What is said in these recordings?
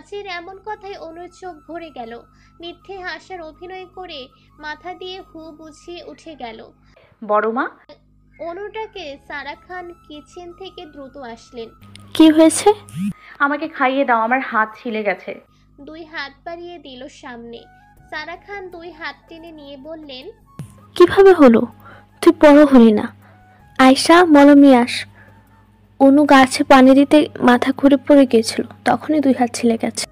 অচির এমন কথায় অনুর চোখ ভরে গেল। মিথ্যে হাসার অভিনয় করে মাথা দিয়ে হু বুঝিয়ে উঠে গেল। বড় মা। অনুটাকে সারা খান কিচেন থেকে দ্রুত আসলেন। কি হয়েছে? আমাকে খাইয়ে দাও, আমার হাত ছিলে গেছে। দুই হাত বাড়িয়ে দিল সামনে। সারা খান দুই হাত টেনে নিয়ে বললেন, কিভাবে হলো? তুই বড় হলি না। আয়শা, মলম নিয়ে আস। অনু গাছে পানি দিতে মাথা ঘুরে পড়ে গিয়েছিল, তখনই দুই হাত ছিলে গেছে।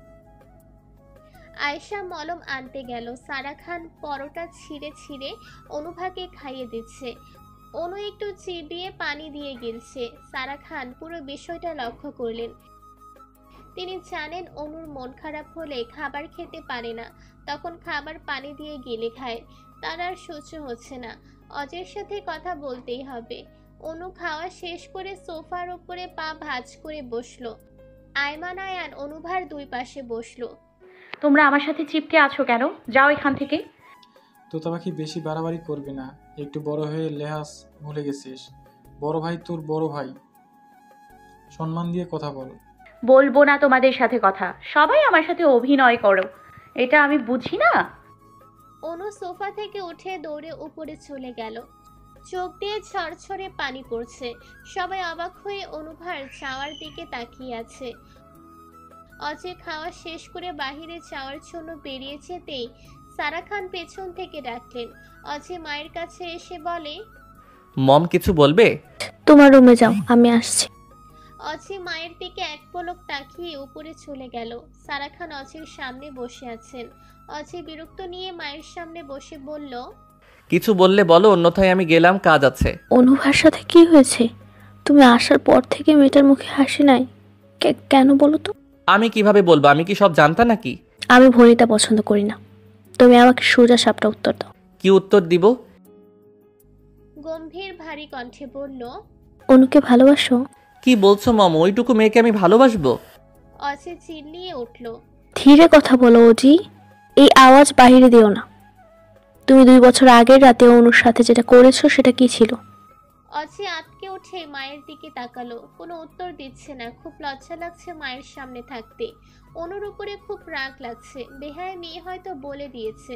আয়েশা মলম আনতে গেল। সারা খান পরোটা ছিঁড়ে ছিঁড়ে অনুভাকে খাইয়ে দিচ্ছে। অনু একটু চিবিয়ে পানি দিয়ে গিলছে। সারা খান পুরো বিষয়টা লক্ষ্য করলেন। তিনি জানেন অনুর মন খারাপ হলে খাবার খেতে পারে না, তখন খাবার পানি দিয়ে গিলে খায়। তার আর সহ্য হচ্ছে না, অজের সাথে কথা বলতেই হবে। অনু খাওয়া শেষ করে সোফার উপরে পা ভাঁজ করে বসলো। আয়মান আয়ান অনুভার দুই পাশে বসলো। তোমরা আমার সাথে চিপকে আছো কেন? যাও এখান থেকে। তোতাপাখি বেশি বাড়াবাড়ি করবি না, একটু বড় হয়ে লেহাস ভুলে গেছিস। বড় ভাই তোর বড় ভাই, সম্মান দিয়ে কথা বল। বলবো না তোমাদের সাথে কথা। সবাই আমার সাথে অভিনয় করো, এটা আমি বুঝি না। অনু সোফা থেকে উঠে দৌড়ে উপরে চলে গেল। চোখ দিয়ে ছড়ছড়ে পানি পড়ছে। সবাই অবাক হয়ে অনুভার যাওয়ার দিকে তাকিয়ে আছে। অজয় খাওয়া শেষ করে বাহিরে যাওয়ার জন্য বেরিয়ে যেতেই সারা খান পেছন থেকে ডাকলেন। অজয় মায়ের কাছে এসে বলে, মম কিছু বলবে? তোমার রুমে যাও, আমি আসছি। অজয় মায়ের দিকে এক পলক তাকিয়ে উপরে চলে গেল। সারা খান অজয়ের সামনে বসে আছেন। অজয় বিরক্ত নিয়ে মায়ের সামনে বসে বলল, কিছু বললে বলো, অন্যথায় আমি গেলাম, কাজ আছে। অনুভার সাথে কি হয়েছে? তুমি আসার পর থেকে মেয়েটার মুখে হাসি নাই, কেন বলো তো? আমি কিভাবে বলবো? আমি কি সব জানতা নাকি? আমি ভনিতা পছন্দ করি না। তুমি আমাকে সোজা সাপটা উত্তর দাও। কি উত্তর দিব? গম্ভীর ভারী কণ্ঠে বলল, অনুকে ভালোবাসো? কি বলছো মম? ওইটুকু মেয়েকে আমি ভালোবাসবো? অজয় চিল্লিয়ে উঠল। ধীরে কথা বলো অজি, এই আওয়াজ বাহিরে দিও না। তুমি 2 বছর আগের রাতে অনুর সাথে যেটা করেছো সেটা কি ছিল? অজয় আটকে উঠে মায়ের দিকে তাকালো। কোনো উত্তর দিচ্ছে না। খুব লজ্জা লাগছে মায়ের সামনে থাকতে। অনুর উপরে খুব রাগ লাগছে। বেহায়া মেয়ে হয়তো বলে দিয়েছে।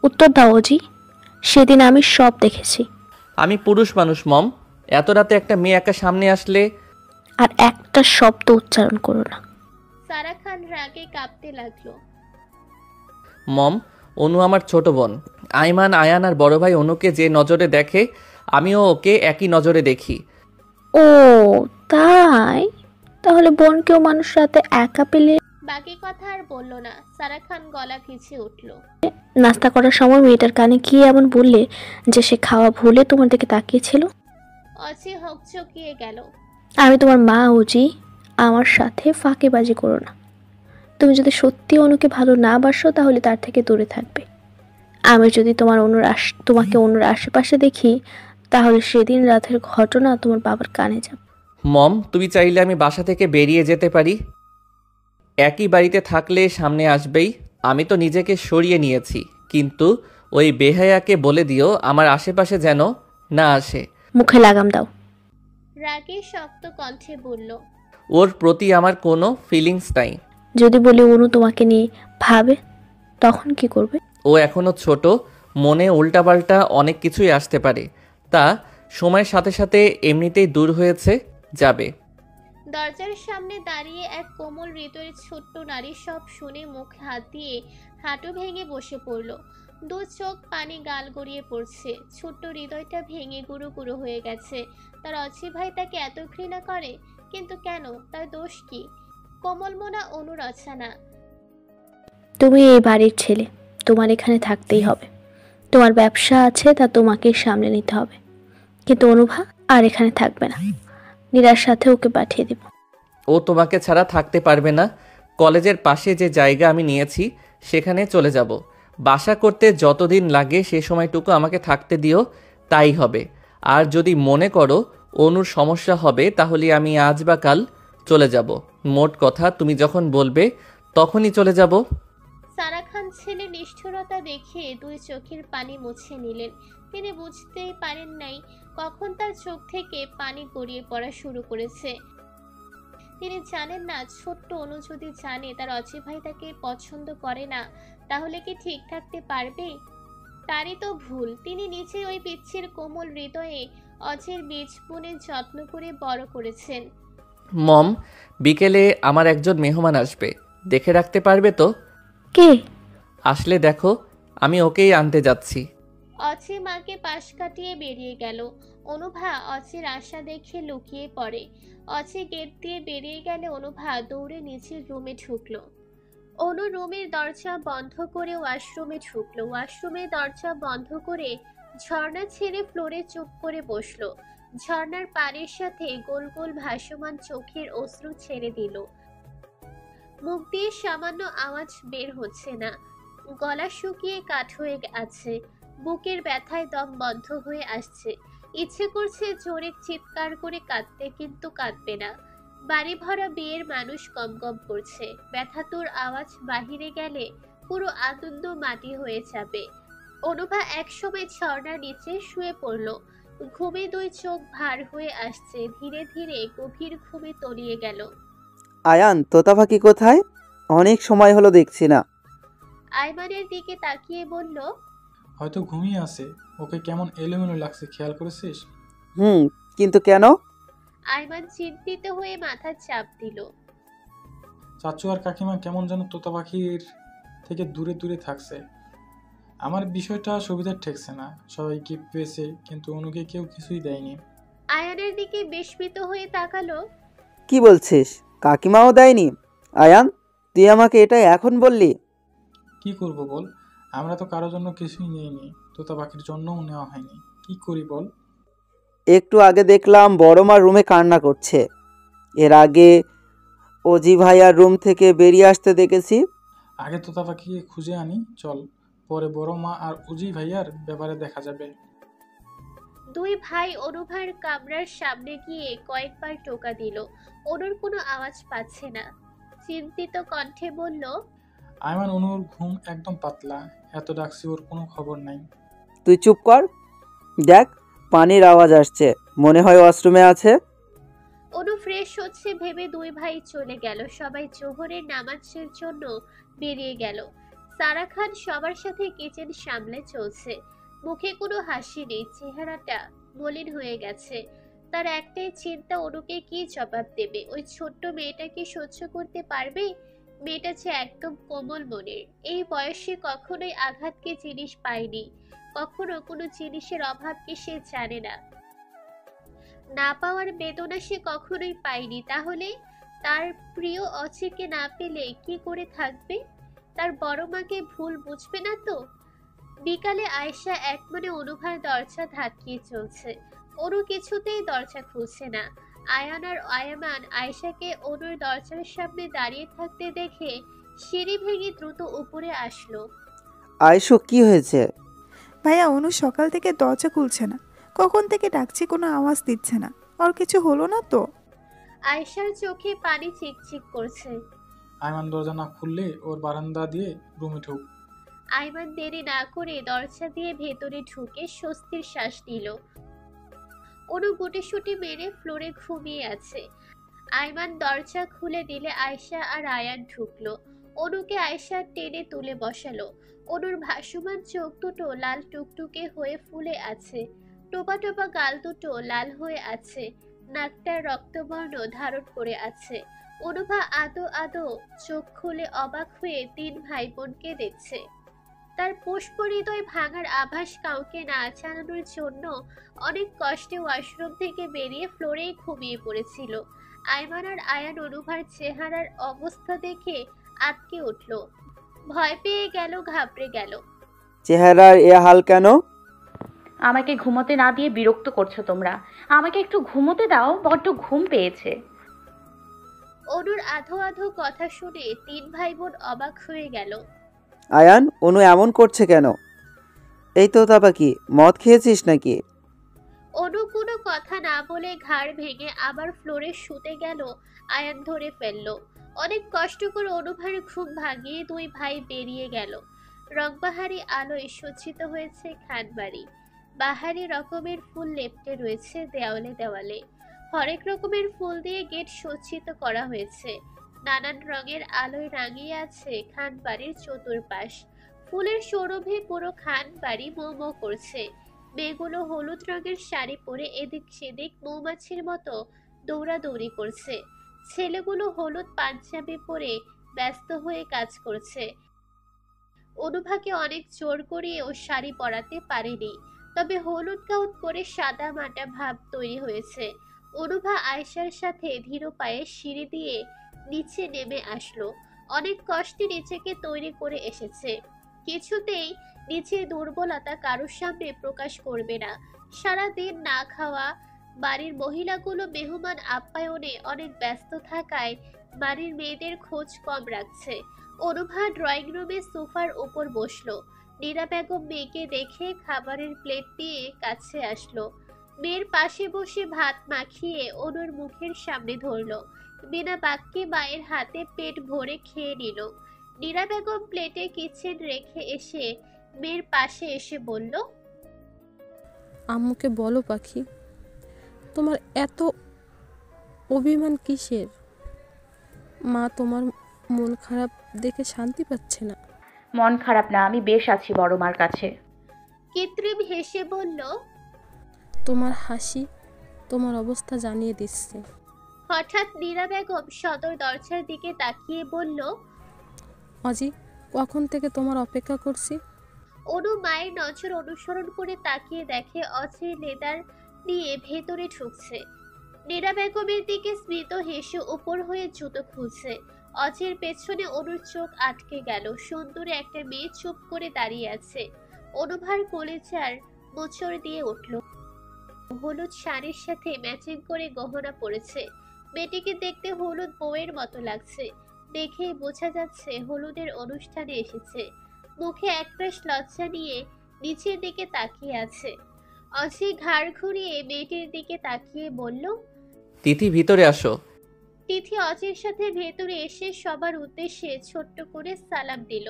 উত্তর দাও অজি, সেদিন আমি সব দেখেছি। আমি পুরুষ মানুষ মম, এত রাতে একটা মেয়ে একা সামনে আসলে। আর একটা শব্দ উচ্চারণ করো না। সারা খান রাগে কাঁপতে লাগলো। মম, অনু আমার ছোট বোন। আইমান, আয়ান আর বড় ভাই অনুকে যে নজরে দেখে, আমিও ওকে একই নজরে দেখি। ও তাই? তাহলে বোনকেও মানুষ রাতে একা পেলে? বাকি কথা আর বলল না। সারা খান গলা ভিজে উঠল। নাস্তা করার সময় মেয়েটার কানে কি এমন বললে যে সে খাওয়া ভুলে তোমার দিকে তাকিয়েছিল? অজয় হকচকিয়ে গেল। আমি তোমার মা অজি, আমার সাথে ফাঁকিবাজি করো না। তুমি যদি সত্যি অনুকে ভালো না বাসো তাহলে তার থেকে দূরে থাকবে। আমি যদি তোমাকে অনুর আশেপাশে দেখি তাহলে সেদিন রাতের ঘটনা তোমার বাবার কানে যাবে। মম, তুমি চাইলে আমি বাসা থেকে বেরিয়ে যেতে পারি। একই বাড়িতে থাকলে সামনে আসবেই। আমি তো নিজেকে সরিয়ে নিয়েছি, কিন্তু ওই বেহায়াকে বলে দিও আমার আশেপাশে যেন না আসে। মুখে লাগাম দাও। রাগে শক্ত কণ্ঠে বলল, ওর প্রতি আমার কোনো ফিলিংস নাই। যদি বলি অনু তোমাকে নিয়ে ভাবে, তখন কি করবে? ও এখনো ছোট, মনে উল্টাপাল্টা অনেক কিছুই আসতে পারে। তা সময়ের সাথে সাথে এমনিতেই দূর হয়েছে যাবে। দরজার সামনে দাঁড়িয়ে এক কোমল হৃদয়ের ছোট্ট নারী সব শুনে মুখ হাত দিয়ে হাঁটু ভেঙে বসে পড়ল। দু চোখ পানি গাল গড়িয়ে পড়ছে। ছোট্ট হৃদয়টা ভেঙে গুঁড়ো গুঁড়ো হয়ে গেছে। তার অজি ভাই তাকে এত ঘৃণা করে, কিন্তু কেন? তার দোষ কি? কোমল মোনা অনুর অছানা। তুমি এই বাড়ির ছেলে, তোমার এখানে থাকতেই হবে। তোমার ব্যবসা আছে, তা তোমাকে সামলে নিতে হবে। কিন্তু অনুভা আর এখানে থাকবে না, নীরার সাথে ওকে পাঠিয়ে দিব। ও তোমাকে ছাড়া থাকতে পারবে না। কলেজের পাশে যে জায়গা আমি নিয়েছি সেখানে চলে যাব। বাসা করতে যতদিন লাগে সে সময়টুকু আমাকে থাকতে দিও, তাই হবে। আর যদি মনে করো অনুর সমস্যা হবে তাহলে আমি আজ বা কাল চলে যাব। মোট কথা তুমি যখন বলবে তখনই চলে যাব। সারা খান ছেলে নিষ্ঠুরতা দেখে দুই চোখের পানি মুছে নিলেন। তিনি বুঝতেই পারেন নাই কখন তার চোখ থেকে পানি গড়িয়ে পড়া শুরু করেছে। তিনি জানেন না ছোট্ট অনু যদি জানে তার অজয় ভাই তাকে পছন্দ করে না, তাহলে কি ঠিক থাকতে পারবে? তারই তো ভুল, তিনি নিচে ওই পিচ্ছির কোমল হৃদয়ে অজয়ের বীজ বুনে যত্ন করে বড় করেছেন। মম, বিকেলে আমার একজন মেহমান আসবে, দেখে রাখতে পারবে তো? কে? আসলে দেখো, আমি ওকেই আনতে যাচ্ছি। অচি মাকে পাশ কাটিয়ে বেরিয়ে গেল। অনুভা অচির আশা দেখে লুকিয়ে পড়ে। অচি গেট দিয়ে বেরিয়ে গেলে অনুভা দৌড়ে নিচের রুমে ঢুকলো। অনু রুমের দরজা বন্ধ করে ওয়াশরুমে ঢুকলো। ওয়াশরুমের দরজা বন্ধ করে ঝর্ণা ছেড়ে ফ্লোরে চুপ করে বসলো। ঝর্ণার পানির সাথে গোল গোল ভাসমান চোখের অশ্রু ছেড়ে দিল। মুখ দিয়ে সামান্য আওয়াজ বের হচ্ছে না, গলা শুকিয়ে কাঠ হয়ে আছে, বুকের ব্যথায় দম বন্ধ হয়ে আসছে। ইচ্ছে করছে জোরে চিৎকার করে কাঁদতে, কিন্তু কাঁদবে না। বাড়ি ভরা বিয়ের মানুষ কম কম করছে, ব্যথাতুর আওয়াজ বাহিরে গেলে পুরো আনন্দ মাটি হয়ে যাবে। অনুভা একসময় ঝর্ণার নিচে শুয়ে পড়ল। ঘুমে দুই চোখ ভার হয়ে আসছে, ধীরে ধীরে গভীর ঘুমে তলিয়ে গেল। আয়ান, তোতা পাখি কোথায়? অনেক সময় হলো দেখছি না। আইমানের দিকে তাকিয়ে বলল, হয়তো ঘুমিয়ে আছে, ওকে কেমন এলোমেলো লাগছে খেয়াল করেছিস? কিন্তু কেন? আইমান চিন্তিত হয়ে মাথা চাপ দিল। চাচু আর কাকিমা কেমন যেন তোতা পাখির থেকে দূরে দূরে থাকছে। আমার বিষয়টা সুবিধার ঠেকছে না। সবাই গিফট পেয়েছে, কিন্তু অনুকে কেউ কিছুই দেয়নি। আয়ানের দিকে বিস্মিত হয়ে তাকালো। কি বলছিস? কাকিমাও দেয়নি? আয়ান, তুই আমাকে এটা এখন বললি? কি করব বল, আমরা তো কারোর জন্য কিছুই নিইনি, তোতা পাখির জন্যও নেওয়া হয়নি। কি করি বল? একটু আগে দেখলাম বড় মা রুমে কান্না করছে। এর আগে অজি ভাইয়ার রুম থেকে বেরিয়ে আসতে দেখেছি। আগে তোতা পাখিকে খুঁজে আনি চল, পরে বড় মা আর উজি ভাইয়ার ব্যাপারে দেখা যাবে। দুই ভাই অনুভার কামরার সামনে গিয়ে কয়েকবার টোকা দিল। অনুর কোনো আওয়াজ পাচ্ছে না। চিন্তিত কণ্ঠে বলল, আইমান অনুর ঘুম একদম পাতলা, এত ডাকছি ওর কোনো খবর নাই। তুই চুপ কর, দেখ পানির আওয়াজ আসছে, মনে হয় ওয়াশরুমে আছে। অনু ফ্রেশ হচ্ছে ভেবে দুই ভাই চলে গেল। সবাই জোহরের নামাজের জন্য বেরিয়ে গেল। সারা খান সবার সাথে কিচেন সামলে চলছে। মুখে কোনো হাসি নেই, চেহারাটা মলিন হয়ে গেছে। তার একটাই চিন্তা, অনুকে কি জবাব দেবে। ওই ছোট্ট মেয়েটা কি সহ্য করতে পারবে? মেয়েটা যে একদম কোমল মনের, এই বয়সে কখনোই আঘাতকে জিনিস পায়নি, কখনো কোনো জিনিসের অভাবকে সে জানে না। না পাওয়ার বেদনা সে কখনোই পায়নি। তাহলে তার প্রিয় অচিকে না পেলে কি করে থাকবে? তার বড় মাকে ভুল বুঝবে না তো? বিকালে আয়েশা একমনে অনুভার দরজা ধাক্কিয়ে চলছে। অনু কিছুতেই দরজা খুলছে না। আয়ান আর আয়ামান আয়েশাকে অনুর দরজার সামনে দাঁড়িয়ে থাকতে দেখে সিঁড়ি ভেঙে দ্রুত উপরে আসলো। আয়শু, কি হয়েছে? ভাইয়া, অনু সকাল থেকে দরজা খুলছে না, কখন থেকে ডাকছি কোনো আওয়াজ দিচ্ছে না। আর কিছু হলো না তো? আয়েশার চোখে পানি চিকচিক করছে। আইমান দরজা না খুললে ওর বারান্দা দিয়ে রুমে ঢুক। আইমান দেরি না করে দরজা দিয়ে ভেতরে ঢুকে স্বস্তির শ্বাস নিল। অনু গুটিসুটি মেরে ফ্লোরে ঘুমিয়ে আছে। আইমান দরজা খুলে দিলে আয়েশা আর আয়ান ঢুকলো। অনুকে আয়েশা টেনে তুলে বসালো। অনুর ভাসমান চোখ দুটো লাল টুকটুকে হয়ে ফুলে আছে, টোপা টোপা গাল দুটো লাল হয়ে আছে, নাকটা রক্তবর্ণ ধারণ করে আছে। অনুভা আদো আদো চোখ খুলে অবাক হয়ে তিন ভাই বোনকে দেখছে। তার পুষ্প হৃদয় ভাঙার আভাস কাউকে না জানানোর জন্য অনেক কষ্টে ওয়াশরুম থেকে বেরিয়ে ফ্লোরেই ঘুমিয়ে পড়েছিল। আইমান আর আয়ান অনুভার চেহারার অবস্থা দেখে আটকে উঠল, ভয় পেয়ে গেল, ঘাবড়ে গেল। চেহারার এ হাল কেন? আমাকে ঘুমোতে না দিয়ে বিরক্ত করছো তোমরা। আমাকে একটু ঘুমোতে দাও, বড্ড ঘুম পেয়েছে। অনুর আধো আধো কথা শুনে তিন ভাই বোন অবাক হয়ে গেল। আয়ান, অনু এমন করছে কেন? এই তোতা পাখি, মদ খেয়েছিস নাকি? অনু কোনো কথা না বলে ঘাড় ভেঙে আবার ফ্লোরে শুতে গেল। আয়ান ধরে ফেললো। অনেক কষ্ট করে অনুভার ঘুম ভাঙিয়ে দুই ভাই বেরিয়ে গেল। রংবাহারি আলোয় সজ্জিত হয়েছে খানবাড়ি। বাহারি রকমের ফুল লেপ্টে রয়েছে দেওয়ালে দেওয়ালে। হরেক রকমের ফুল দিয়ে গেট সজ্জিত করা হয়েছে। নানান রঙের আলোয় রাঙিয়ে আছে খান বাড়ির চতুর্পাশ। ফুলের সৌরভে পুরো খান বাড়ি মো মো করছে। মেয়েগুলো হলুদ রঙের শাড়ি পরে এদিক সেদিক মৌমাছির মতো দৌড়াদৌড়ি করছে। ছেলেগুলো হলুদ পাঞ্জাবি পরে ব্যস্ত হয়ে কাজ করছে। অনুভাকে অনেক জোর করিয়েও শাড়ি পরাতে পারেনি, তবে হলুদ গাউন পরে সাদা মাটা ভাব তৈরি হয়েছে। অনুভা আয়েশার সাথে ধীর পায়ে সিঁড়ি দিয়ে নিচে নেমে আসলো। অনেক কষ্টে নিজেকে তৈরি করে এসেছে, কিছুতেই নিজের দুর্বলতা কারোর সামনে প্রকাশ করবে না। সারাদিন না খাওয়া বাড়ির মহিলাগুলো মেহমান আপ্যায়নে অনেক ব্যস্ত থাকায় বাড়ির মেয়েদের খোঁজ কম রাখছে। অনুভা ড্রয়িং রুমে সোফার উপর বসলো। নীরা বেগম মেয়েকে দেখে খাবারের প্লেট নিয়ে কাছে আসলো। মেয়ের পাশে বসে ভাত মাখিয়ে অনুর মুখের সামনে ধরলো। বিনা বাক্যে মায়ের হাতে পেট ভরে খেয়ে নিল। নীরা বেগম প্লেটে কিচেন রেখে এসে মেয়ের পাশে এসে বলল, আম্মুকে বলো পাখি, তোমার এত অভিমান কিসের? মা তোমার মন খারাপ দেখে শান্তি পাচ্ছে না। মন খারাপ না, আমি বেশ আছি বড় মার কাছে। কৃত্রিম হেসে বলল, তোমার হাসি তোমার অবস্থা জানিয়ে দিচ্ছে। হঠাৎ নীরা বেগম সদর দরজার দিকে তাকিয়ে বলল, অজি, কখন থেকে তোমার অপেক্ষা করছি। অনু মায়ের নজর অনুসরণ করে তাকিয়ে দেখে অজয় লেদার নিয়ে ভেতরে ঢুকছে। নীরা বেগমের দিকে স্মিত হেসে উপর হয়ে জুতো খুলছে। অজয়ের পেছনে অনুর চোখ আটকে গেল। সুন্দরী একটা মেয়ে চুপ করে দাঁড়িয়ে আছে। অনুভার কলেজার মোচড় দিয়ে উঠল। হলুদ শাড়ির সাথে ম্যাচিং করে গহনা পরেছে। মেয়েটিকে দেখতে হলুদ বউয়ের মতো লাগছে। দেখেই বোঝা যাচ্ছে হলুদের অনুষ্ঠানে এসেছে। মুখে একরাশ লজ্জা নিয়ে নিচের দিকে তাকিয়ে আছে। অসি ঘাড় ঘুরিয়ে মেয়েটির দিকে তাকিয়ে বলল, তিথি ভিতরে আসো। তিথি অজির সাথে ভেতরে এসে সবার উদ্দেশ্যে ছোট্ট করে সালাম দিল।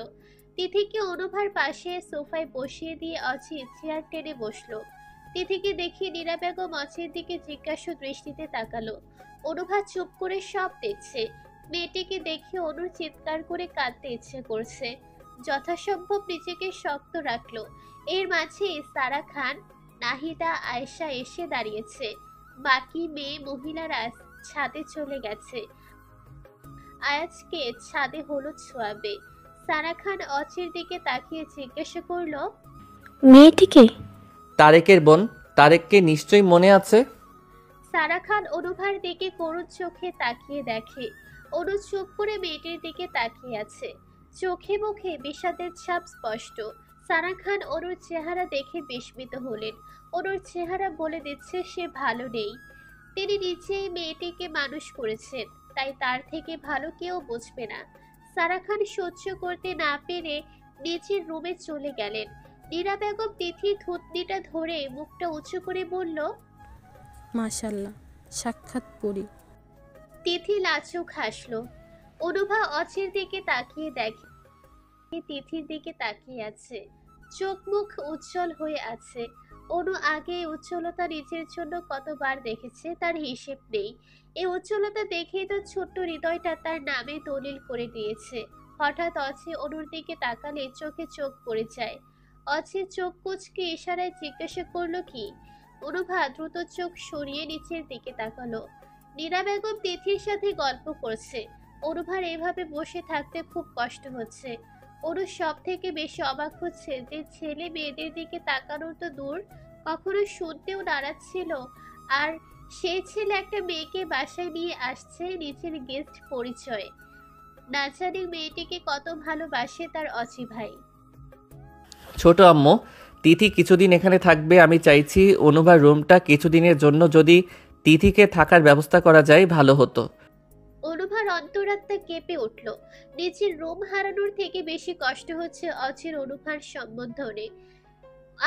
তিথিকে অনুভার পাশে সোফায় বসিয়ে দিয়ে অজি চেয়ার টেনে বসলো। তিথিকে দেখে নীরা বেগম অজির দিকে জিজ্ঞাসু দৃষ্টিতে তাকালো। অনুভা চুপ করে সব দেখছে। মেয়েটিকে দেখে অনুর চিৎকার করে কাঁদতে ইচ্ছে করছে। যথাসম্ভব নিজেকে শক্ত রাখলো। এর মাঝে সারা খান, নাহিদা, আয়েশা এসে দাঁড়িয়েছে। বাকি মেয়ে মহিলারা ছাদে চলে গেছে। আয়াজকে ছাদে হলুদ ছোঁয়াবে। সারা খান অচির দিকে তাকিয়ে জিজ্ঞাসা করলো, মেয়েটিকে? তারেকের বোন। তারেককে নিশ্চয়ই মনে আছে। সারা খান অনুভার দিকে করুণ চোখে তাকিয়ে দেখে। অনু চুপ করে মেয়েটির দিকে তাকিয়ে আছে। চোখে মুখে বিষাদের ছাপ স্পষ্ট। সারা খান অনুর চেহারা দেখে বিস্মিত হলেন। অনুর চেহারা বলে দিচ্ছে সে ভালো নেই। তিনি নিজেই মেয়েটিকে মানুষ করেছেন, তাই তার থেকে ভালো কেউ বুঝবে না। সারা খান সহ্য করতে না পেরে নিজের রুমে চলে গেলেন। নীরা বেগম তিথির থুতনিটা ধরে মুখটা উঁচু করে বলল, মাশাল্লাহ, সাক্ষাৎ পরি। তিথি লাজুক হাসলো। অনুভা অচির দিকে তাকিয়ে দেখে তিথির দিকে তাকিয়ে আছে। চোখ মুখ উজ্জ্বল হয়ে আছে। অনু আগে এই উজ্জ্বলতা নিজের জন্য কতবার দেখেছে তার হিসেব নেই। এই উজ্জ্বলতা দেখেই তো ছোট্ট হৃদয়টা তার নামে দলিল করে দিয়েছে। হঠাৎ অচি অনুর দিকে তাকালে চোখে চোখ পড়ে যায়। অচি চোখ কুচকে ইশারায় জিজ্ঞাসা করলো কি। অনুভা দ্রুত চোখ সরিয়ে নিচের দিকে তাকালো। নীরা বেগম তিথির সাথে গল্প করছে। অনুভার এভাবে বসে থাকতে খুব কষ্ট হচ্ছে। অনু সব থেকে বেশি অবাক হচ্ছে যে ছেলে মেয়েদের দিকে তাকানোর তো দূর, কখনো শুনতেও নাড়াচ্ছিল। আর সেই ছেলে একটা মেয়েকে বাসায় নিয়ে আসছে নিজের গেস্ট পরিচয়ে। না জানি মেয়েটিকে কত ভালোবাসে তার অচি ভাই। ছোট আম্মু, তিথি কিছুদিন এখানে থাকবে। আমি চাইছি অনুভার রুমটা কিছুদিনের জন্য যদি তিথিকে থাকার ব্যবস্থা করা যায় ভালো হতো। অনুভার অন্তরাত্মা কেঁপে উঠল। নিজের রুম হারানোর থেকে বেশি কষ্ট হচ্ছে অচির অনুভার সম্বন্ধনে।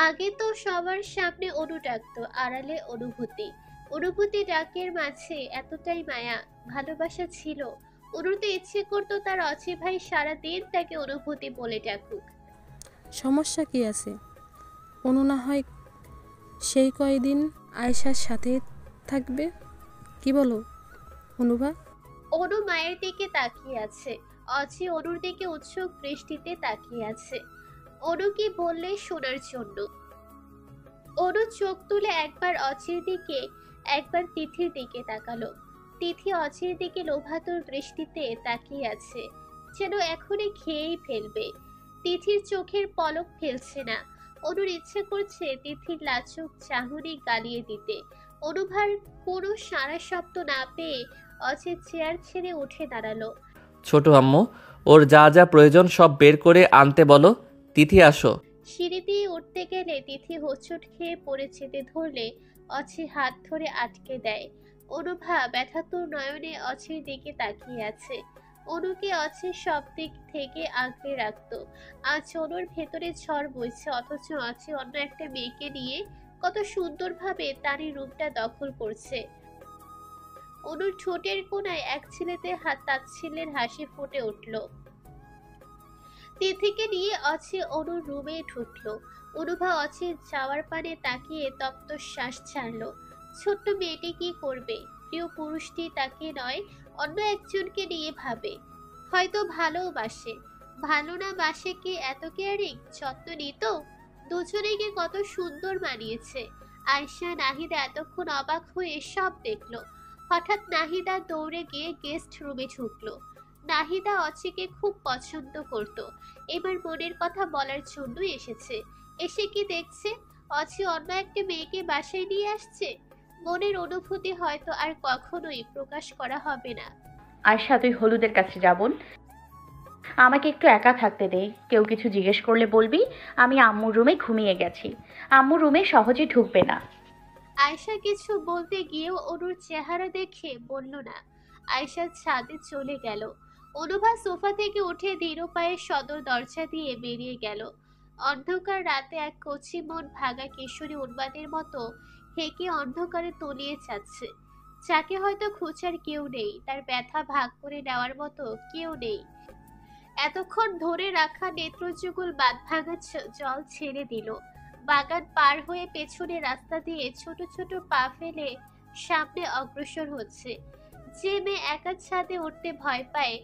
আগে তো সবার সামনে অনু ডাকতো, আড়ালে অনুভূতি। অনুভূতি ডাকের মাঝে এতটাই মায়া ভালোবাসা ছিল। অনুতে ইচ্ছে করতো তার অচি ভাই সারাদিন তাকে অনুভূতি বলে ডাকুক। সমস্যা কি আছে? অনু না হয় সেই কয়দিন আয়েশার সাথে থাকবে, কি বলো অনুভা? অনু মায়ের দিকে তাকিয়ে আছে। অচি অনুর দিকে উৎসুক দৃষ্টিতে তাকিয়ে আছে, অনু কি বললে শোনার জন্য। অনু চোখ তুলে একবার অচির দিকে একবার তিথির দিকে তাকালো। তিথি অচির দিকে লোভাতুর দৃষ্টিতে তাকিয়ে আছে, যেন এখনই খেয়েই ফেলবে। তিথির চোখের পলক ফেলছে না। অনুর ইচ্ছে করছে তিথির লাজুক চাহনি গালিয়ে দিতে। অনুভার কোনো সারা শব্দ না পেয়ে অচির চেয়ার ছেড়ে উঠে দাঁড়ালো। ছোট আম্মু, ওর যা যা প্রয়োজন সব বের করে আনতে বলো। তিথি আসো। সিঁড়ি দিয়ে উঠতে গেলে তিথি হোঁচট খেয়ে পড়ে চেপে ধরলে অছি হাত ধরে আটকে দেয়। অনুভা ব্যথাতুর নয়নে অছির দিকে তাকিয়ে আছে। অনুকে অছির সব দিক থেকে আগলে রাখতো। আজ অনুর ভেতরে ঝড় বইছে, অথচ অছি অন্য একটা মেয়েকে নিয়ে কত সুন্দরভাবে তারই রূপটা দখল করছে। অনুর ঠোঁটের কোণায় এক ছেলেতে হাত তাচ্ছিল্যের হাসি ফুটে উঠল। তিথিকে নিয়ে অছি অনুর রুমে ঢুকলো। অনুভা অছির যাওয়ার পানে তাকিয়ে তপ্ত শ্বাস ছাড়লো। ছোট্ট মেয়েটি কি করবে? প্রিয় পুরুষটি তাকে নয় অন্য একজনকে নিয়ে ভাবে। হয়তো ভালোবাসে। ভালো না বাসে কি এত কেয়ারিং যত্ন নিত? দুজনেকে কত সুন্দর মানিয়েছে। আয়শা নাহিদা এতক্ষণ অবাক হয়ে সব দেখলো। হঠাৎ নাহিদা দৌড়ে গিয়ে গেস্ট রুমে ঢুকলো। নাহিদা অচিকে খুব পছন্দ করত। এবার মনের কথা বলার জন্য এসেছে। এসে কি দেখছে? অচি অন্য একটা মেয়েকে বাসায় নিয়ে আসছে। মনের অনুভূতি হয়তো আর কখনোই প্রকাশ করা হবে না। আয়শা, তুই হলুদের কাছে যাবন, আমাকে একটু একা থাকতে দে। কেউ কিছু জিজ্ঞেস করলে বলবি আমি আম্মুর রুমে ঘুমিয়ে গেছি। আম্মুর রুমে সহজে ঢুকবে না। আয়শা কিছু বলতে গিয়েও অনুর চেহারা দেখে বলল না। আয়শা ছাদে চলে গেল। অনুভা সোফা থেকে উঠে ধীর পায়ে সদর দরজা দিয়ে বেরিয়ে গেল। অন্ধকার রাতে এক কচি মন ভাগা কিশোরী উন্মাদের মতো হেঁকে অন্ধকারে তলিয়ে যাচ্ছে। যাকে হয়তো খোঁজার কেউ নেই, তার ব্যথা ভাগ করে নেওয়ার মতো কেউ নেই। এতক্ষণ ধরে রাখা নেত্রযুগল বাঁধ ভাঙা জল ছেড়ে দিল। বাগান পার হয়ে পেছনে রাস্তা দিয়ে ছোট ছোট পা ফেলে সামনে অগ্রসর হচ্ছে। যে মেয়ে একা ছাদে উঠতে ভয় পায়,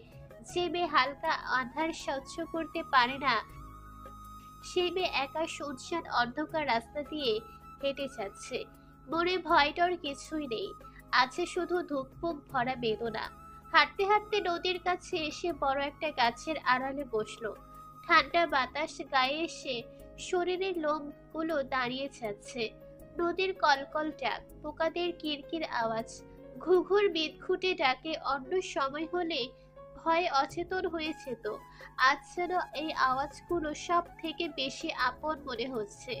যে মেয়ে হালকা আঁধার সহ্য করতে পারে না, সেই মেয়ে একা শুনশান অন্ধকার রাস্তা দিয়ে হেঁটে যাচ্ছে। মনে ভয় ডর কিছুই নেই, আছে শুধু ধুকপুক ভরা বেদনা। হাঁটতে হাঁটতে নদীর কাছে এসে বড় একটা গাছের আড়ালে বসলো। ঠান্ডা বাতাস গায়ে এসে শরীরের লোমগুলো দাঁড়িয়ে যাচ্ছে। নদীর কলকল ডাক, পোকাদের কিরকির আওয়াজ, ঘুঘুর বিদঘুটে ডাকে অন্য সময় হলে ভয়ে অচেতন হয়েছে, তো আজ যেন এই আওয়াজগুলো সব থেকে বেশি আপন মনে হচ্ছে।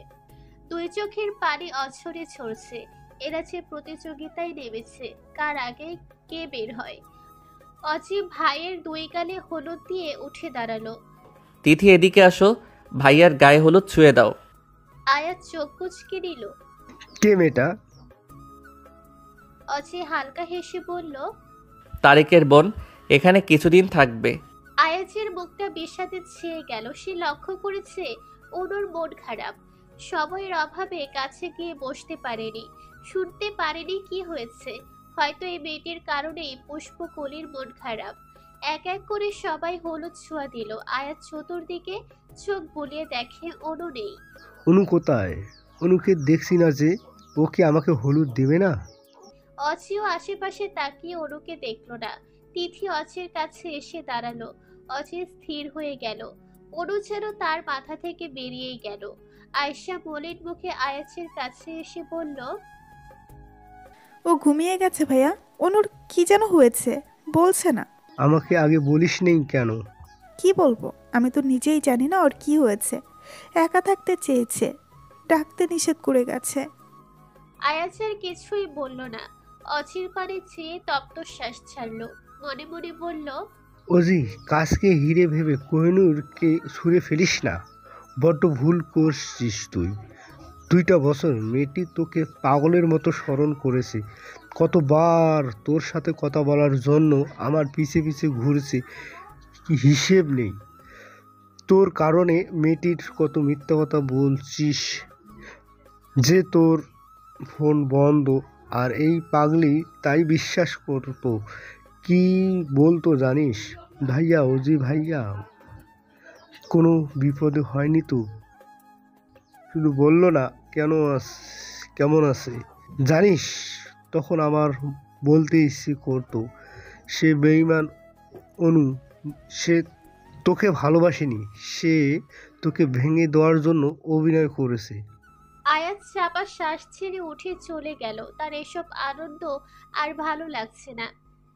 দুই চোখের পানি অঝরে ঝরছে। এরা যে প্রতিযোগিতায় নেমেছে, কার আগে কে বের হয়। অজি ভাইয়ের দুই গালে হলুদ দিয়ে উঠে দাঁড়ালো। তিথি, এদিকে আসো, ভাইয়ার গায়ে হলুদ ছুঁয়ে দাও। আয়াত চোখ কুচকে নিল। কে মেয়েটা? অজি হালকা হেসে বলল, তারেকের বোন, এখানে কিছুদিন থাকবে। আয়াজের মুখটা বিষাদে ছেয়ে গেল। সে লক্ষ্য করেছে অনুর মন খারাপ। সময়ের অভাবে কাছে গিয়ে বসতে পারেনি, শুনতে পারেনি কি হয়েছে। হয়তো এই মেয়েটির কারণেই পুষ্পকলির মন খারাপ। এক এক করে সবাই হলুদ ছোঁয়া দিল। আয়াত চতুর্দিকে চোখ বুলিয়ে দেখে অনু নেই। অনু কোথায়? অনুকে দেখছি না যে। ও কি আমাকে হলুদ দেবে না? অচিও আশেপাশে তাকিয়ে অনুকে দেখলো না। তিথি অচির কাছে এসে দাঁড়ালো। অচি স্থির হয়ে গেল। অনু যেন তার মাথা থেকে বেরিয়েই গেল। আয়শা মলিন মুখে আয়াছের কাছে এসে বলল, ও ঘুমিয়ে গেছে ভাইয়া। অনুর কি যেন হয়েছে, বলছে না। আমাকে আগে বলিস নেই কেন? কি বলবো, আমি তো নিজেই জানি না ওর কি হয়েছে। একা থাকতে চেয়েছে, ডাকতে নিষেধ করে গেছে। আয়াছের কিছুই বলল না। অচির পানে চেয়ে তপ্ত শ্বাস ছাড়লো। মনে মনে বলল, অজি, কাজকে হিরে ভেবে কোহিনূরকে ছুঁড়ে ফেলিস না। বড্ড ভুল করছিস তুই। 2টা বছর মেয়েটি তোকে পাগলের মতো স্মরণ করেছে। কতবার তোর সাথে কথা বলার জন্য আমার পিছে পিছে ঘুরেছে, কি হিসেব নেই। তোর কারণে মেয়েটির কত মিথ্যা কথা বলছিস, যে তোর ফোন বন্ধ আর এই পাগলি তাই বিশ্বাস করতো। কি বলতো জানিস? ভাইয়া, অজি ভাইয়া কোনো বিপদে হয়নি তো? শুধু বললো না কেমন আছে। জানিস, তখন আমার বলতে ইচ্ছে করতো, সে বেঈমান অনু, সে তোকে ভালোবাসেনি, সে তোকে ভেঙে দেওয়ার জন্য অভিনয় করেছে। আয়াত চাপা শ্বাস ছেড়ে উঠে চলে গেল। তার এসব আনন্দ আর ভালো লাগছে না।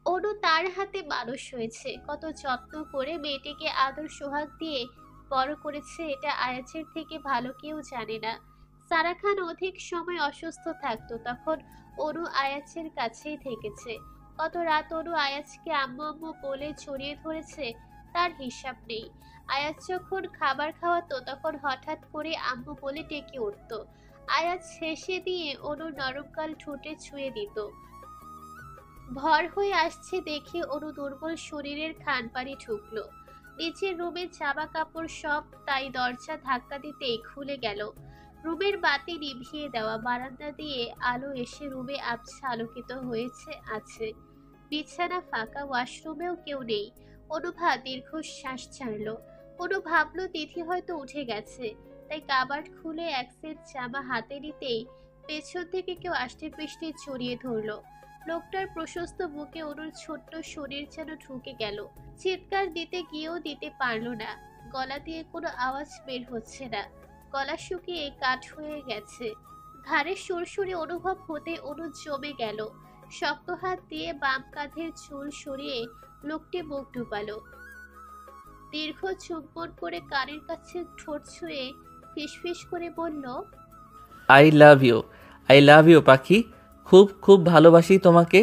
অনু তার হাতে মানুষ হয়েছে, কত যত্ন করে মেয়েটিকে আদর সোহাগ দিয়ে বড় করেছে, এটা আয়াতের থেকে ভালো কেউ জানে না। সারা খান অধিক সময় অসুস্থ থাকতো, তখন অনু আয়াতের কাছেই থেকেছে। কত রাত অনু আয়াতকে আম্মু আম্মু বলে জড়িয়ে ধরেছে, তার হিসাব নেই। আয়াত যখন খাবার খাওয়াতো তখন হঠাৎ করে আম্মু বলে ডেকে উঠতো। আয়াত শেষে দিয়ে অনুর নরমকাল ঠোঁটে ছুঁয়ে দিত। ভর হয়ে আসছে দেখে অনু দুর্বল শরীরের খান পানি ঢুকলো। নিচের রুমের জামা কাপড় সব তাই দরজা ধাক্কা দিতেই খুলে গেল। রুমের বাতি নিভিয়ে দেওয়া, বারান্দা দিয়ে আলো এসে রুমে আবছা আলোকিত হয়েছে আছে। বিছানা ফাঁকা, ওয়াশরুমেও কেউ নেই। অনুভা দীর্ঘশ্বাস ছাড়লো। অনু ভাবলো তিথি হয়তো উঠে গেছে, তাই কাবার্ড খুলে এক সেট জামা হাতে নিতেই পেছন থেকে কেউ আষ্টে পৃষ্ঠে জড়িয়ে ধরলো। লোকটার প্রশস্ত বুকে অনুর ছোট্ট শরীর যেন ঢুকে গেল। চিৎকার দিতে গিয়েও দিতে পারলো না, গলা দিয়ে কোনো আওয়াজ বের হচ্ছে না, গলা শুকিয়ে কাঠ হয়ে গেছে। ঘাড়ে সুরসুরি অনুভব হতে অনু জমে গেল। শক্ত হাত দিয়ে বাম কাঁধের চুল সরিয়ে লোকটি মুখ ডুবালো। দীর্ঘ চুম্বন করে কানের কাছে ঠোঁট ছুঁয়ে ফিসফিস করে বলল, আই লাভ ইউ পাখি, খুব খুব ভালোবাসি তোমাকে।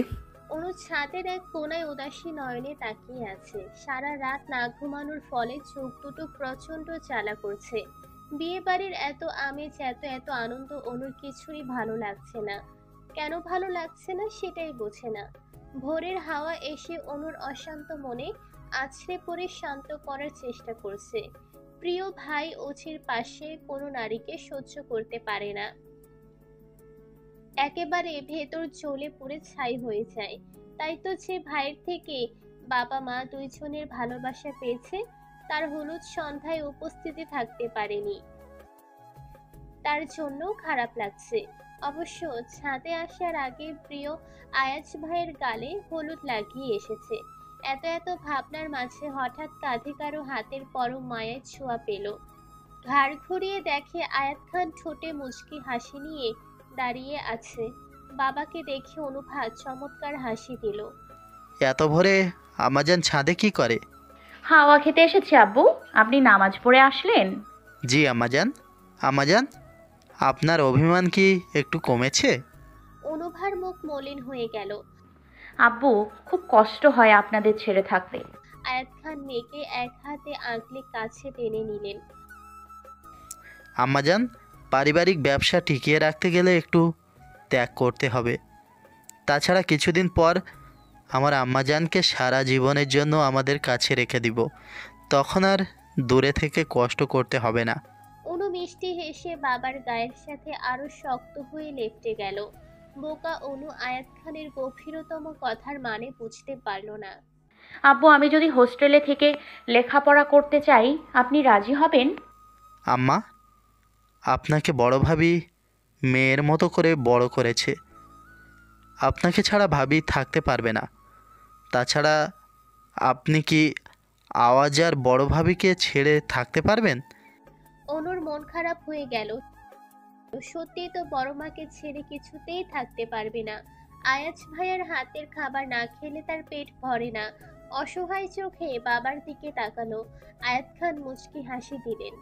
অনু ছাদের এক কোনায় উদাসী নয়নে তাকিয়ে আছে। সারা রাত না ঘুমানোর ফলে চোখ দুটো প্রচন্ড জ্বালা করছে। বিয়ে বাড়ির এত আমেজ, এত এত আনন্দ অনুর কিছুই ভালো লাগছে না। কেন ভালো লাগছে না সেটাই বোঝে না। ভোরের হাওয়া এসে অনুর অশান্ত মনে আছড়ে পড়ে শান্ত করার চেষ্টা করছে। প্রিয় ভাই ওঝির পাশে কোনো নারীকে সহ্য করতে পারে না, একেবারে ভেতর জ্বলে পুড়ে ছাই হয়ে যায়। তাই তো যে ভাইয়ের থেকে বাবা মা দুইজনের ভালোবাসা পেয়েছে, তার হলুদ সন্ধ্যায় উপস্থিতি থাকতে পারেনি, তার জন্য খারাপ লাগছে। অবশ্য ছাদে আসার আগে প্রিয় আয়াজ ভাইয়ের গালে হলুদ লাগিয়ে এসেছে। এত এত ভাবনার মাঝে হঠাৎ কাঁধে কারো হাতের পরম মায়ের ছোঁয়া পেল। ঘাড় ঘুরিয়ে দেখে আয়াত খান ঠোঁটে মুচকি হাসি নিয়ে দাঁড়িয়ে আছে। বাবাকে দেখে অনুভা চমৎকার হাসি দিল। এত ভোরে আমাজান ছাদে কি করে? হাওয়া খেতে এসেছি আব্বু। আপনি নামাজ পড়ে আসলেন? জি আমাজান, আপনার অভিমান কি একটু কমেছে? অনুভার মুখ মলিন হয়ে গেল। আব্বু, খুব কষ্ট হয় আপনাদের ছেড়ে থাকতে। আয়াত খান মেয়েকে এক হাতে আঁকলে কাছে টেনে নিলেন। আম্মাজান, পারিবারিক ব্যবসা টিকিয়ে রাখতে গেলে একটু ত্যাগ করতে হবে। তাছাড়া কিছুদিন পর আমার আম্মাজানকে সারা জীবনের জন্য আমাদের কাছে রেখে দিব, তখন আর দূরে থেকে কষ্ট করতে হবে না। অনু মিষ্টি হেসে বাবার গায়ের সাথে আরো শক্ত হয়ে লেপ্টে গেল। বোকা অনু আয়াত খানের গভীরতম কথার মানে বুঝতে পারল না। আব্বু, আমি যদি হোস্টেলে থেকে লেখাপড়া করতে চাই, আপনি রাজি হবেন? আম্মা, আপনাকে বড় ভাবি মেয়ের মতো করে বড় করেছে, আপনাকে ছাড়া ভাবি থাকতে পারবে না। তাছাড়া আপনি কি আওয়াজ আর বড় ভাবিকে ছেড়ে থাকতে পারবেন? অনুর মন খারাপ হয়ে গেল। সত্যি তো বড় মাকে ছেড়ে কিছুতেই থাকতে পারবে না। আয়াজ ভাইয়ার হাতের খাবার না খেলে তার পেট ভরে না। অসহায় চোখে বাবার দিকে তাকালো। আয়াত খান মুচকি হাসি দিলেন।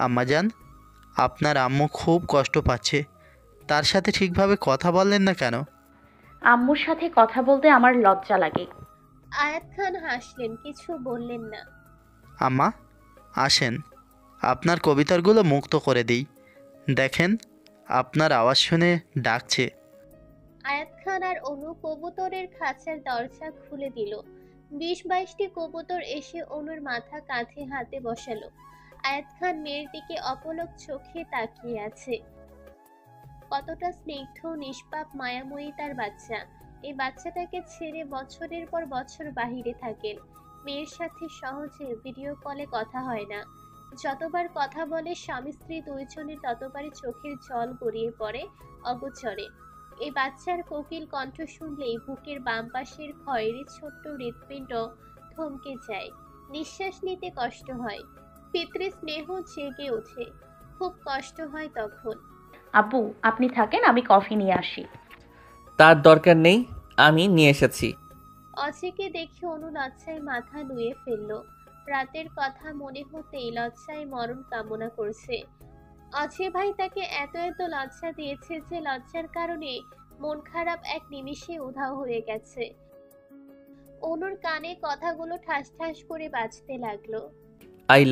আম্মাজান, আপনার আম্মু খুব কষ্ট পাচ্ছে, তার সাথে ঠিকভাবে কথা বললেন না কেন? আম্মুর সাথে কথা বলতে আমার লজ্জা লাগে। আয়াত খান হাসলেন, কিছু বললেন না। আম্মা, আসেন, আপনার কবিতাগুলো মুক্ত করে দিই। দেখেন, আপনার আওয়াজ শুনে ডাকছে। আয়াত খান আর অনু কবুতরের খাঁচার দরজা খুলে দিল। 20-22টি কবুতর এসে অনুর মাথা কাঁধে হাতে বসালো। আয়াত খান মেয়ের দিকে অপলক চোখে তাকিয়ে আছে। কতটা স্নিগ্ধ নিষ্পাপ মায়াময়ী তার বাচ্চা। এই বাচ্চাটাকে ছেড়ে বছরের পর বছর বাহিরে থাকেন। মেয়ের সাথে সহজে ভিডিও কলে কথা হয় না। যতবার কথা বলে স্বামী স্ত্রী দুইজনের ততবারই চোখের জল গড়িয়ে পড়ে অগোচরে। এই বাচ্চার কোকিল কণ্ঠ শুনলেই বুকের বাম পাশের খয়েরি ছোট্ট হৃৎপিণ্ড থমকে যায়। নিঃশ্বাস নিতে কষ্ট হয়। পিতৃ স্নেহ জেগে ওঠে। খুব কষ্ট হয় তখন। আব্বু আপনি থাকেন, আমি কফি নিয়ে আসি। তার দরকার নেই, আমি নিয়ে এসেছি। অজিকে দেখে অনু লজ্জায় মাথা নুয়ে ফেলল। রাতের কথা মনে হতেই লজ্জায় মরণ কামনা করছে। অজয় ভাই তাকে এত এত লজ্জা দিয়েছে যে লজ্জার কারণে মন খারাপ এক নিমিষে উধাও হয়ে গেছে। অনুর কানে কথাগুলো ঠাস ঠাস করে বাজতে লাগলো। আই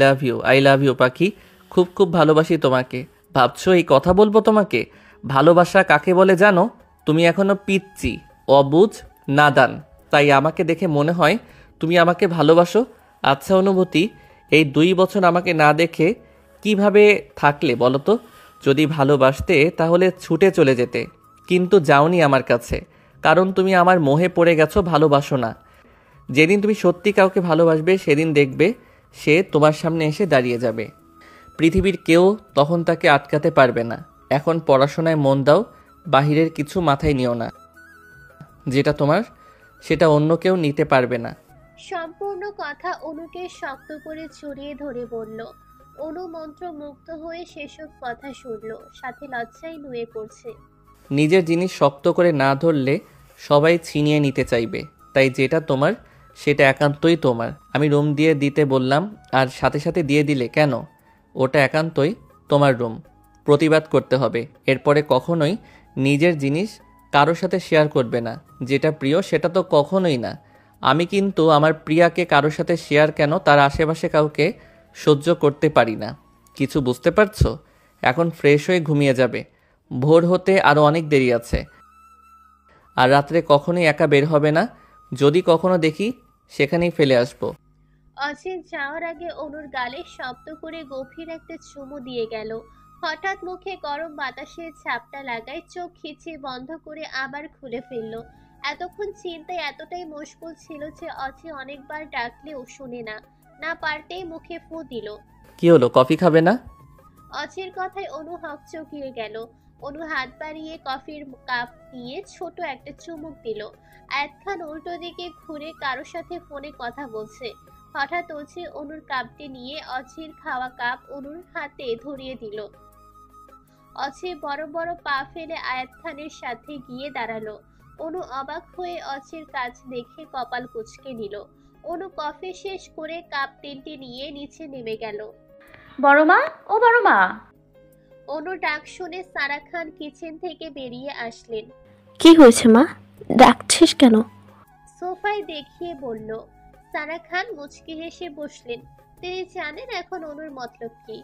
লাভ ইউ পাখি, খুব খুব ভালোবাসি তোমাকে। ভাবছো এই কথা বলবো তোমাকে? ভালোবাসা কাকে বলে জানো? তুমি এখনো পিচ্চি, অবুঝ, নাদান, তাই আমাকে দেখে মনে হয় তুমি আমাকে ভালোবাসো। আচ্ছা অনুভূতি, এই 2 বছর আমাকে না দেখে কিভাবে থাকলে বলো তো? যদি ভালোবাসতে তাহলে ছুটে চলে যেতে, কিন্তু যাওনি আমার কাছে, কারণ তুমি আমার মোহে পড়ে গেছো, ভালোবাসো না। যেদিন তুমি সত্যি কাউকে ভালোবাসবে সেদিন দেখবে সে তোমার সামনে এসে দাঁড়িয়ে যাবে। পৃথিবীর কেউ তখন তাকে আটকাতে পারবে না। এখন পড়াশোনায় মন দাও, বাহিরের কিছু মাথায় নিও না। যেটা তোমার সেটা অন্য কেউ নিতে পারবে না। সম্পূর্ণ কথা অনুকে শক্ত করে জড়িয়ে ধরে বলল। অনু মন্ত্রমুগ্ধ হয়ে সেসব কথা শুনল, সাথে লজ্জায় নুয়ে পড়ছে। নিজের জিনিস শক্ত করে না ধরলে সবাই ছিনিয়ে নিতে চাইবে, তাই যেটা তোমার সেটা একান্তই তোমার। আমি রুম দিয়ে দিতে বললাম আর সাথে সাথে দিয়ে দিলে কেন? ওটা একান্তই তোমার রুম, প্রতিবাদ করতে হবে। এরপরে কখনোই নিজের জিনিস কারোর সাথে শেয়ার করবে না। যেটা প্রিয় সেটা তো কখনোই না। আমি কিন্তু আমার প্রিয়াকে কারোর সাথে শেয়ার কেন, তার আশেপাশে কাউকে সহ্য করতে পারি না। কিছু বুঝতে পারছো? এখন ফ্রেশ হয়ে ঘুমিয়ে যাবে, ভোর হতে আরও অনেক দেরি আছে। আর রাত্রে কখনোই একা বের হবে না, যদি কখনো দেখি সেখানেই ফেলে আসবো। অজিত যাওয়ার আগে অনুর গালে শব্দ করে গভীর একটা চুমু দিয়ে গেল। হঠাৎ মুখে গরম বাতাসের ঝাপটা লাগায় চোখ খিচিয়ে বন্ধ করে আবার খুলে ফেলল। এতক্ষণ চিন্তায় এতটাই মশগুল ছিল যে অজি অনেকবার ডাকলেও শুনে না, না পারতেই মুখে ফু দিল। কি হলো, কফি খাবে না? অজির কথায় অনু হকচকিয়ে গেল। অনু হাত বাড়িয়ে কফির কাপ নিয়ে ছোট একটা চুমুক দিল। আয়াত খান উল্টো দিকে ঘুরে কারোর সাথে ফোনে কথা বলছে। হঠাৎ অজি অনুর কাপটি নিয়ে অজির খাওয়া কাপ অনুর হাতে ধরিয়ে দিল। অজি বড় বড় পা ফেলে আয়াত খানের সাথে গিয়ে দাঁড়ালো। অনু অবাক হয়ে অজির কাজ দেখে কপাল কুঁচকে নিল। অনু কফি শেষ করে কাপ 3টি নিয়ে নিচে নেমে গেল। বড় মা, ও বড় মা। অনু ডাক শুনে সারা খান কিচেন থেকে বেরিয়ে আসলেন। কি হয়েছে মা, ডাকছিস কেন? সোফায় দেখিয়ে বলল। সারা খান মুচকি হেসে বসলেন। তিনি জানেন এখন অনুর মতলব কি।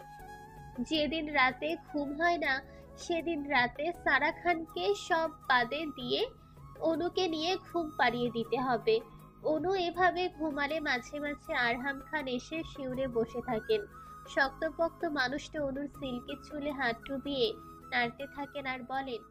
যেদিন রাতে ঘুম হয় না সেদিন রাতে সারা খানকে সব বাদে দিয়ে অনুকে নিয়ে ঘুম পাড়িয়ে দিতে হবে। অনু এভাবে ঘুমালে মাঝে মাঝে আরহাম খান এসে শিউরে বসে থাকেন। শক্তপোক্ত মানুষটা অনুর সিল্কের চুলে হাত ডুবিয়ে নাড়তে থাকেন আর বলেন,